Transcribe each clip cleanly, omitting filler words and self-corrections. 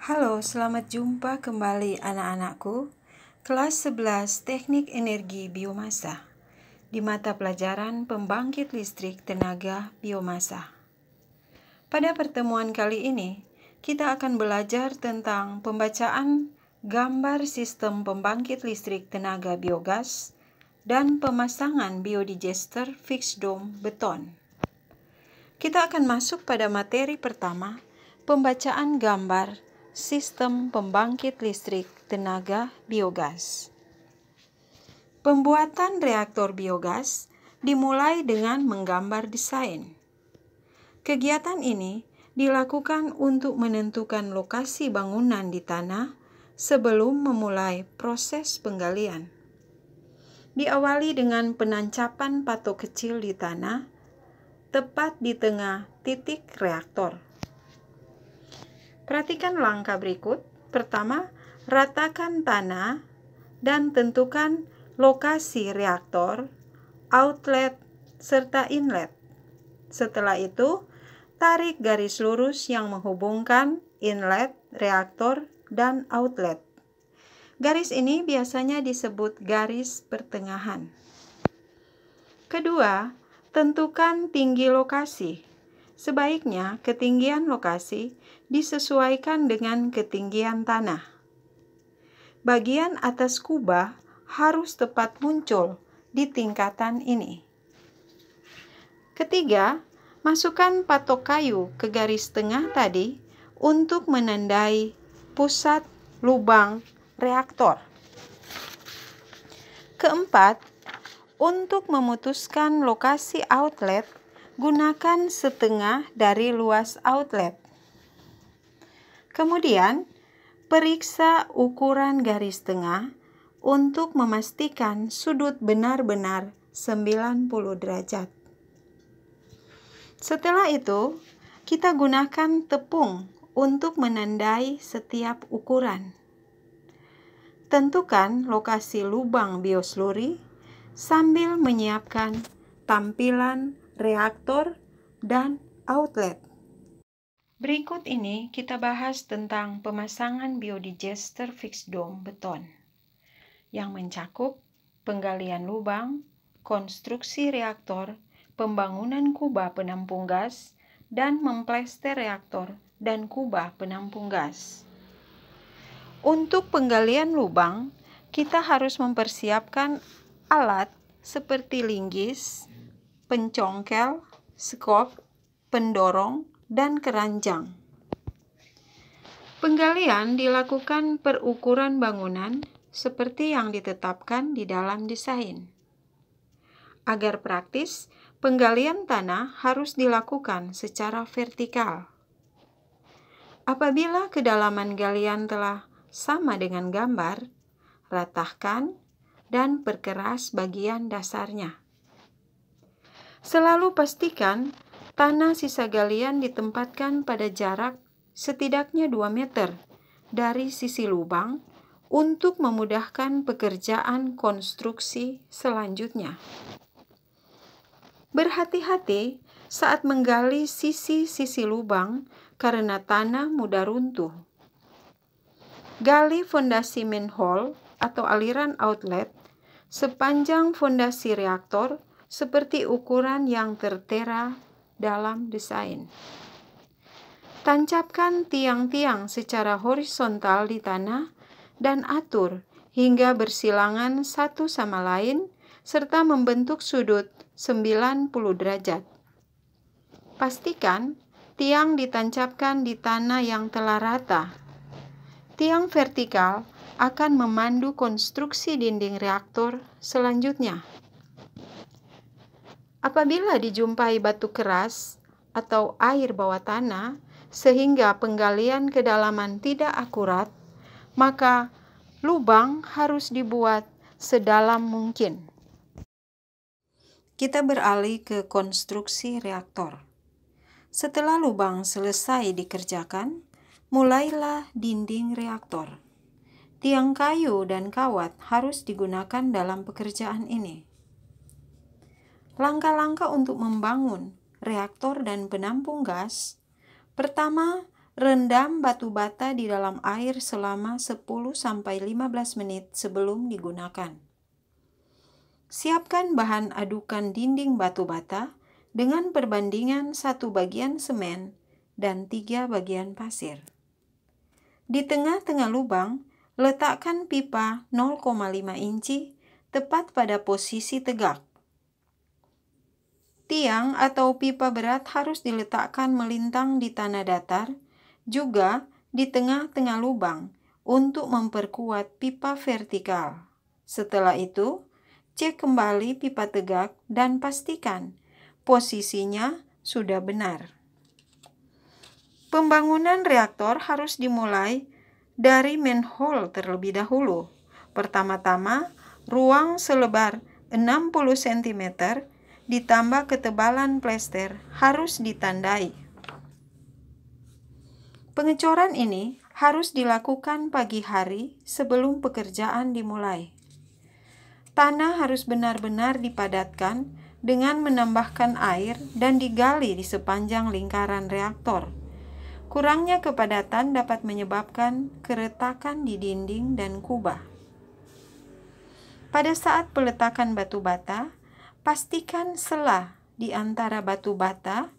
Halo, selamat jumpa kembali anak-anakku. Kelas 11 Teknik Energi Biomasa di mata pelajaran Pembangkit Listrik Tenaga Biomasa. Pada pertemuan kali ini, kita akan belajar tentang pembacaan gambar sistem pembangkit listrik tenaga biogas dan pemasangan biodigester fixed dome beton. Kita akan masuk pada materi pertama, pembacaan gambar sistem pembangkit listrik tenaga biogas. Pembuatan reaktor biogas dimulai dengan menggambar desain. Kegiatan ini dilakukan untuk menentukan lokasi bangunan di tanah sebelum memulai proses penggalian. Diawali dengan penancapan patok kecil di tanah, tepat di tengah titik reaktor. Perhatikan langkah berikut. Pertama, ratakan tanah dan tentukan lokasi reaktor, outlet, serta inlet. Setelah itu, tarik garis lurus yang menghubungkan inlet, reaktor, dan outlet. Garis ini biasanya disebut garis pertengahan. Kedua, tentukan tinggi lokasi. Sebaiknya ketinggian lokasi disesuaikan dengan ketinggian tanah. Bagian atas kubah harus tepat muncul di tingkatan ini. Ketiga, masukkan patok kayu ke garis tengah tadi untuk menandai pusat lubang reaktor. Keempat, untuk memutuskan lokasi outlet, gunakan setengah dari luas outlet. Kemudian, periksa ukuran garis tengah untuk memastikan sudut benar-benar 90 derajat. Setelah itu, kita gunakan tepung untuk menandai setiap ukuran. Tentukan lokasi lubang biosluri sambil menyiapkan tampilan reaktor dan outlet. Berikut ini kita bahas tentang pemasangan biodigester fixed dome beton yang mencakup penggalian lubang, konstruksi reaktor, pembangunan kubah penampung gas, dan memplester reaktor dan kubah penampung gas. Untuk penggalian lubang, kita harus mempersiapkan alat seperti linggis, pencongkel, skop, pendorong, dan keranjang. Penggalian dilakukan per ukuran bangunan seperti yang ditetapkan di dalam desain. Agar praktis, penggalian tanah harus dilakukan secara vertikal. Apabila kedalaman galian telah sama dengan gambar, ratahkan dan perkeras bagian dasarnya. Selalu pastikan tanah sisa galian ditempatkan pada jarak setidaknya 2 meter dari sisi lubang untuk memudahkan pekerjaan konstruksi selanjutnya. Berhati-hati saat menggali sisi-sisi lubang karena tanah mudah runtuh. Gali fondasi manhole atau aliran outlet sepanjang fondasi reaktor seperti ukuran yang tertera dalam desain. Tancapkan tiang-tiang secara horizontal di tanah dan atur hingga bersilangan satu sama lain serta membentuk sudut 90 derajat. Pastikan tiang ditancapkan di tanah yang telah rata. Tiang vertikal akan memandu konstruksi dinding reaktor selanjutnya. Apabila dijumpai batu keras atau air bawah tanah sehingga penggalian kedalaman tidak akurat, maka lubang harus dibuat sedalam mungkin. Kita beralih ke konstruksi reaktor. Setelah lubang selesai dikerjakan, mulailah dinding reaktor. Tiang kayu dan kawat harus digunakan dalam pekerjaan ini. Langkah-langkah untuk membangun reaktor dan penampung gas. Pertama, Rendam batu bata di dalam air selama 10-15 menit sebelum digunakan. Siapkan bahan adukan dinding batu bata dengan perbandingan 1 bagian semen dan 3 bagian pasir. Di tengah-tengah lubang, letakkan pipa 0,5 inci tepat pada posisi tegak. Tiang atau pipa berat harus diletakkan melintang di tanah datar, juga di tengah-tengah lubang untuk memperkuat pipa vertikal. Setelah itu, cek kembali pipa tegak dan pastikan posisinya sudah benar. Pembangunan reaktor harus dimulai dari manhole terlebih dahulu. Pertama-tama, ruang selebar 60 cm ditambah ketebalan plester harus ditandai. Pengecoran ini harus dilakukan pagi hari sebelum pekerjaan dimulai. Tanah harus benar-benar dipadatkan dengan menambahkan air dan digali di sepanjang lingkaran reaktor. Kurangnya kepadatan dapat menyebabkan keretakan di dinding dan kubah. Pada saat peletakan batu bata, pastikan sela di antara batu bata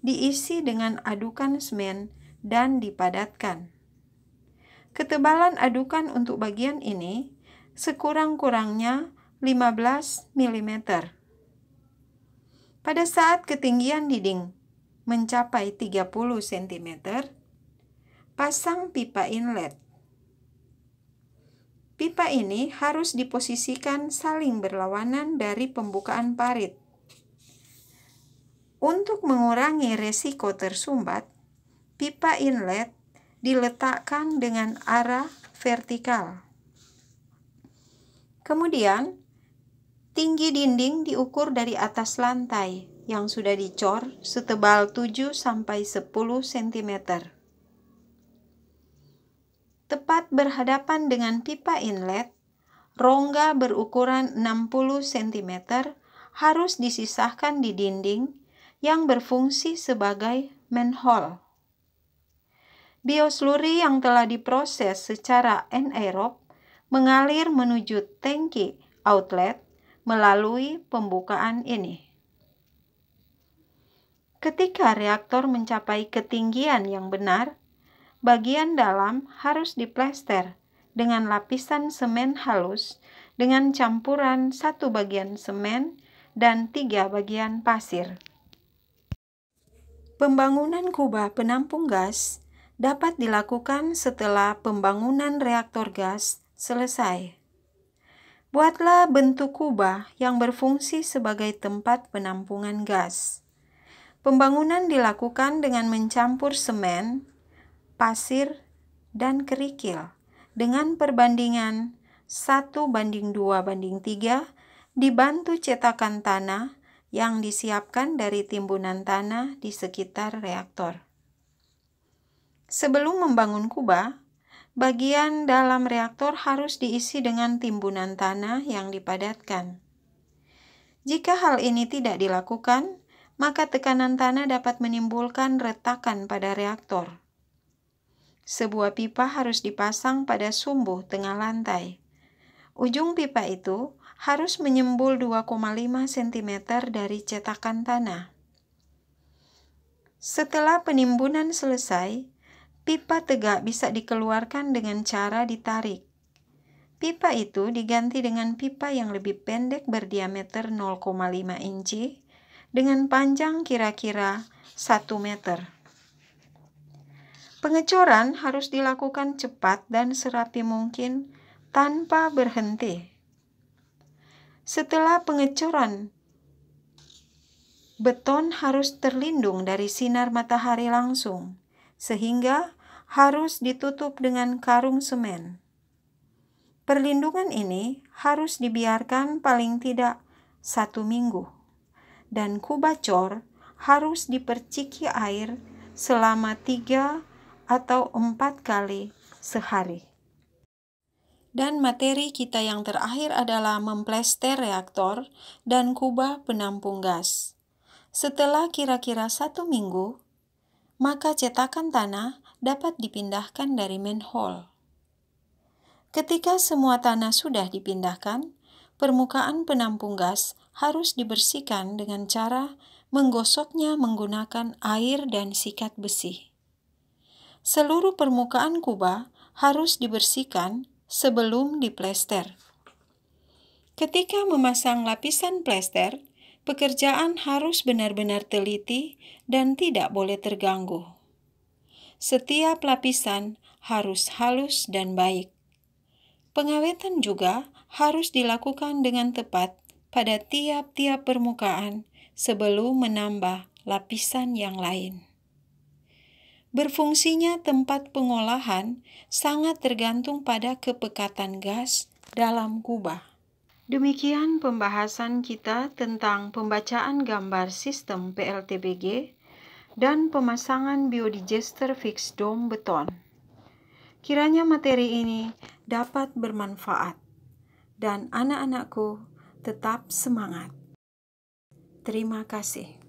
diisi dengan adukan semen dan dipadatkan. Ketebalan adukan untuk bagian ini sekurang-kurangnya 15 mm. Pada saat ketinggian dinding mencapai 30 cm, pasang pipa inlet. Pipa ini harus diposisikan saling berlawanan dari pembukaan parit. Untuk mengurangi resiko tersumbat, pipa inlet diletakkan dengan arah vertikal. Kemudian, tinggi dinding diukur dari atas lantai yang sudah dicor setebal 7-10 cm. Tepat berhadapan dengan pipa inlet, rongga berukuran 60 cm harus disisahkan di dinding yang berfungsi sebagai manhole. Biosluri yang telah diproses secara anaerob mengalir menuju tangki outlet melalui pembukaan ini. Ketika reaktor mencapai ketinggian yang benar, bagian dalam harus diplester dengan lapisan semen halus dengan campuran 1 bagian semen dan 3 bagian pasir. Pembangunan kubah penampung gas dapat dilakukan setelah pembangunan reaktor gas selesai. Buatlah bentuk kubah yang berfungsi sebagai tempat penampungan gas. Pembangunan dilakukan dengan mencampur semen, pasir, dan kerikil dengan perbandingan 1:2:3 dibantu cetakan tanah yang disiapkan dari timbunan tanah di sekitar reaktor. Sebelum membangun kubah, bagian dalam reaktor harus diisi dengan timbunan tanah yang dipadatkan. Jika hal ini tidak dilakukan, maka tekanan tanah dapat menimbulkan retakan pada reaktor. Sebuah pipa harus dipasang pada sumbu tengah lantai. Ujung pipa itu harus menyembul 2,5 cm dari cetakan tanah. Setelah penimbunan selesai, pipa tegak bisa dikeluarkan dengan cara ditarik. Pipa itu diganti dengan pipa yang lebih pendek berdiameter 0,5 inci dengan panjang kira-kira 1 meter. Pengecoran harus dilakukan cepat dan serapi mungkin tanpa berhenti. Setelah pengecoran, beton harus terlindung dari sinar matahari langsung, sehingga harus ditutup dengan karung semen. Perlindungan ini harus dibiarkan paling tidak 1 minggu, dan kubah cor harus diperciki air selama 3 atau 4 kali sehari. Dan materi kita yang terakhir adalah memplester reaktor dan kubah penampung gas. Setelah kira-kira 1 minggu, maka cetakan tanah dapat dipindahkan dari manhole. Ketika semua tanah sudah dipindahkan, permukaan penampung gas harus dibersihkan dengan cara menggosoknya menggunakan air dan sikat besi. Seluruh permukaan kubah harus dibersihkan sebelum diplester. Ketika memasang lapisan plester, pekerjaan harus benar-benar teliti dan tidak boleh terganggu. Setiap lapisan harus halus dan baik. Pengawetan juga harus dilakukan dengan tepat pada tiap-tiap permukaan sebelum menambah lapisan yang lain. Berfungsinya tempat pengolahan sangat tergantung pada kepekatan gas dalam kubah. Demikian pembahasan kita tentang pembacaan gambar sistem PLTBG dan pemasangan biodigester fixed dome beton. Kiranya materi ini dapat bermanfaat dan anak-anakku tetap semangat. Terima kasih.